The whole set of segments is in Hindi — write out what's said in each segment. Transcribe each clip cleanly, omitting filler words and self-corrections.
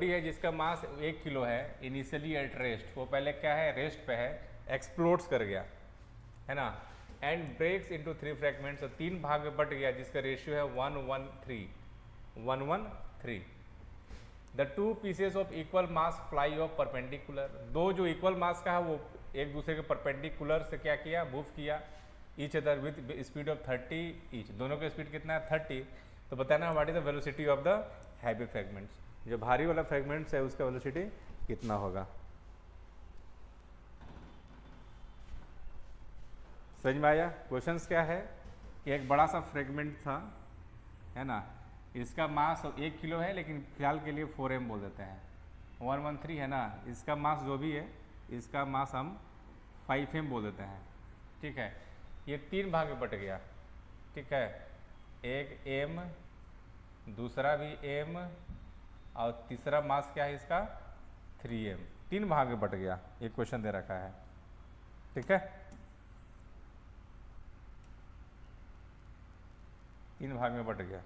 बॉडी है जिसका मास 1 किलो है, इनिशियली एट रेस्ट, वो पहले क्या है, रेस्ट पे है, एक्सप्लोड्स कर गया, है ना, एंड ब्रेक्स इनटू 3 फ्रैगमेंट्स, तो 3 भाग में बट गया जिसका रेशियो है 1:1:3। The 2 pieces of equal mass fly of perpendicular, दो जो इक्वल मास का है वो एक दूसरे के परपेंडिकुलर से क्या किया, मूव किया, each other with speed of 30 each, दोनों का स्पीड कितना है 30। तो बताना what is the velocity of the heavy fragments, जो भारी वाला फ्रैगमेंट्स है उसका वेलोसिटी कितना होगा। समझ में आया? क्वेश्चंस क्या है कि एक बड़ा सा फ्रैगमेंट था, है ना, इसका मास 1 किलो है लेकिन फिलहाल के लिए 4m बोल देते हैं, 113 है ना, इसका मास जो भी है इसका मास हम 5m बोल देते हैं, ठीक है। ये 3 भाग में बट गया, ठीक है, एक m, दूसरा भी m, और तीसरा मास क्या है इसका 3m, 3 भाग में बट गया, ये क्वेश्चन दे रखा है, ठीक है। 3 भाग में बट गया,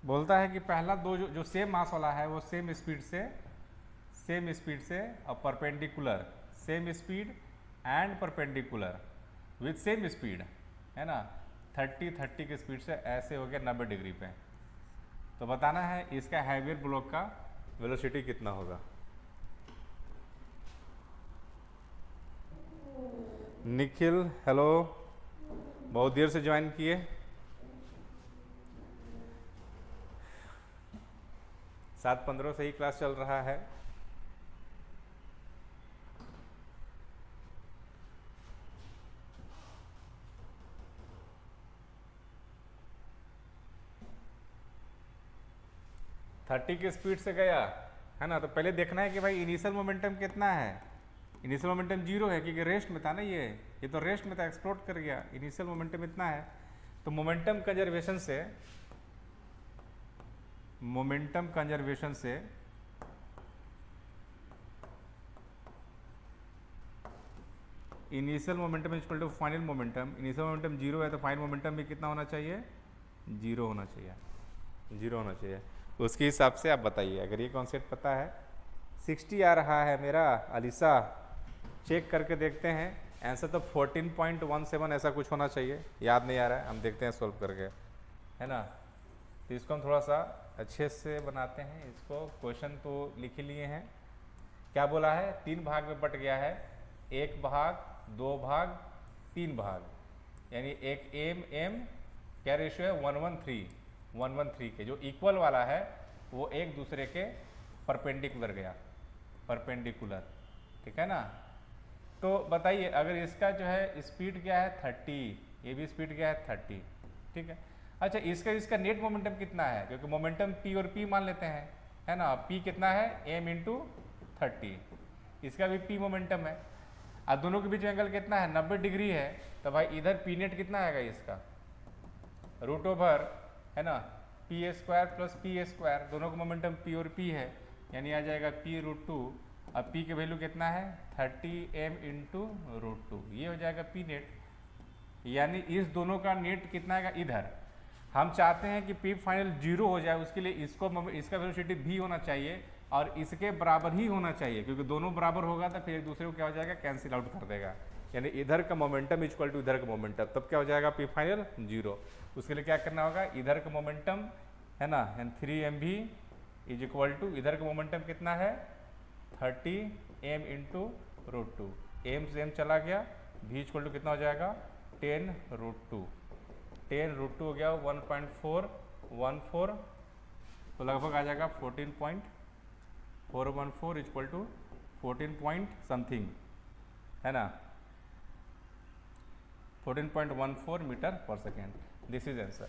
बोलता है कि पहला दो जो सेम मास वाला है वो सेम स्पीड से और perpendicular, same speed and perpendicular with same speed, है ना, 30 की स्पीड से ऐसे हो गया 90 डिग्री पे। तो बताना है इसका हैवियर ब्लॉक का वेलोसिटी कितना होगा। निखिल हेलो, बहुत देर से ज्वाइन किए, 7:15 से ही क्लास चल रहा है। थर्टी की स्पीड से गया, है ना, तो पहले देखना है कि भाई इनिशियल मोमेंटम कितना है। इनिशियल मोमेंटम 0 है क्योंकि रेस्ट में था ना, ये तो रेस्ट में था, एक्सप्लोड कर गया, इनिशियल मोमेंटम इतना है। तो मोमेंटम कंजर्वेशन से initial momentum equal to final momentum, initial momentum 0 है तो फाइनल मोमेंटम भी कितना होना चाहिए, 0 होना चाहिए। उसके हिसाब से आप बताइए, अगर ये कॉन्सेप्ट पता है। 60 आ रहा है मेरा, अलीसा चेक करके देखते हैं, आंसर तो 14.17 ऐसा कुछ होना चाहिए, याद नहीं आ रहा है, हम देखते हैं सॉल्व करके, है ना। तो इसको हम थोड़ा सा अच्छे से बनाते हैं, इसको क्वेश्चन तो लिख ही लिए हैं। क्या बोला है, 3 भाग में बट गया है, 1 भाग, 2 भाग, 3 भाग, यानी एक m क्या रेशियो है 1:13 के, जो इक्वल वाला है वो एक दूसरे के परपेंडिकुलर गया, परपेंडिकुलर, ठीक है ना। तो बताइए अगर इसका जो है स्पीड क्या है 30, ये भी स्पीड क्या है 30, ठीक है। अच्छा इसका नेट मोमेंटम कितना है, क्योंकि मोमेंटम p और p मान लेते हैं, है ना, p कितना है m × 30, इसका भी p मोमेंटम है, और दोनों के बीच एंगल कितना है 90 डिग्री है, तो भाई इधर p नेट कितना आएगा इसका √, है ना, p² + p², दोनों का मोमेंटम p और p है, यानी आ जाएगा p√2, अब p के वैल्यू कितना है 30m × √2, ये हो जाएगा p नेट, यानी इस दोनों का नेट कितना आएगा इधर। हम चाहते हैं कि p फाइनल 0 हो जाए, उसके लिए इसका वेलोसिटी v होना चाहिए और इसके बराबर ही होना चाहिए, क्योंकि दोनों बराबर होगा तो फिर एक दूसरे को क्या हो जाएगा कैंसिल आउट कर देगा, यानी इधर का मोमेंटम इक्वल टू इधर का मोमेंटम, तब क्या हो जाएगा p फाइनल 0। उसके लिए क्या करना होगा, इधर का मोमेंटम, है ना, 3mv इज इक्वल टू इधर का मोमेंटम कितना है 30m × √2, m से m चला गया, v इक्वल टू कितना हो जाएगा 10√2, 10√2 हो गया 1.414, तो लगभग आ जाएगा 14.414 इक्वल टू 14 पॉइंट समथिंग, है ना, 14.14 मीटर पर सेकेंड। This is answer.